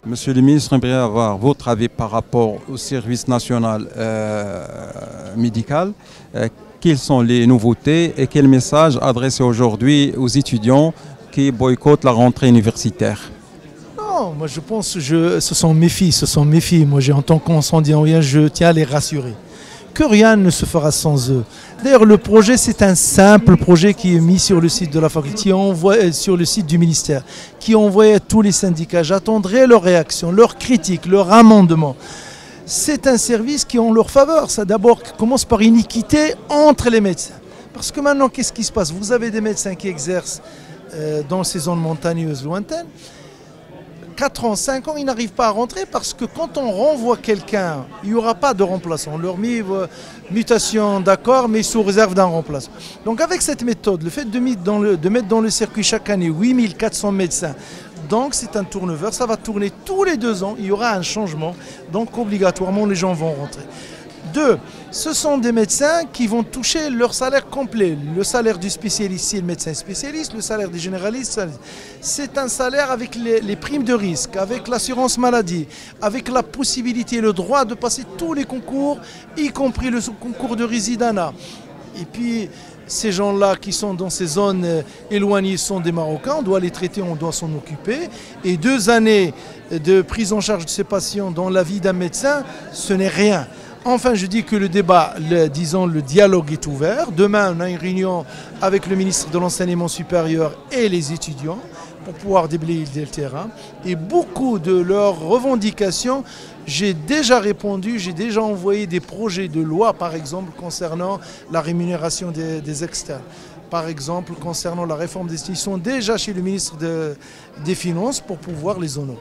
Monsieur le ministre, j'aimerais avoir votre avis par rapport au service national médical. Quelles sont les nouveautés et quels messages adresser aujourd'hui aux étudiants qui boycottent la rentrée universitaire? Non, moi je pense que ce sont mes filles, ce sont mes filles. Moi, en tant qu'enseignant, je tiens à les rassurer que rien ne se fera sans eux. D'ailleurs, le projet, c'est un simple projet qui est mis sur le site de la faculté, sur le site du ministère, qui est envoyé à tous les syndicats. J'attendrai leurs réactions, leurs critiques, leurs amendements. C'est un service qui est en leur faveur. Ça d'abord commence par une équité entre les médecins. Parce que maintenant, qu'est-ce qui se passe? Vous avez des médecins qui exercent dans ces zones montagneuses lointaines. 4 ans, 5 ans, ils n'arrivent pas à rentrer parce que quand on renvoie quelqu'un, il n'y aura pas de remplaçant. On leur met mutation, d'accord, mais sous réserve d'un remplaçant. Donc avec cette méthode, le fait de mettre dans le circuit chaque année 8400 médecins, donc c'est un turnover, ça va tourner tous les 2 ans, il y aura un changement, donc obligatoirement les gens vont rentrer. 2, ce sont des médecins qui vont toucher leur salaire complet. Le salaire du spécialiste, c'est le médecin spécialiste, le salaire des généralistes, c'est un salaire avec les primes de risque, avec l'assurance maladie, avec la possibilité, le droit de passer tous les concours, y compris le concours de résidanat. Et puis, ces gens-là qui sont dans ces zones éloignées sont des Marocains, on doit les traiter, on doit s'en occuper. Et 2 années de prise en charge de ces patients dans la vie d'un médecin, ce n'est rien. Enfin, je dis que le débat, le dialogue est ouvert. Demain, on a une réunion avec le ministre de l'Enseignement supérieur et les étudiants pour pouvoir déblayer le terrain. Et beaucoup de leurs revendications, j'ai déjà répondu, j'ai déjà envoyé des projets de loi, par exemple, concernant la rémunération des externes. Par exemple, concernant la réforme des institutions, déjà chez le ministre des Finances pour pouvoir les honorer.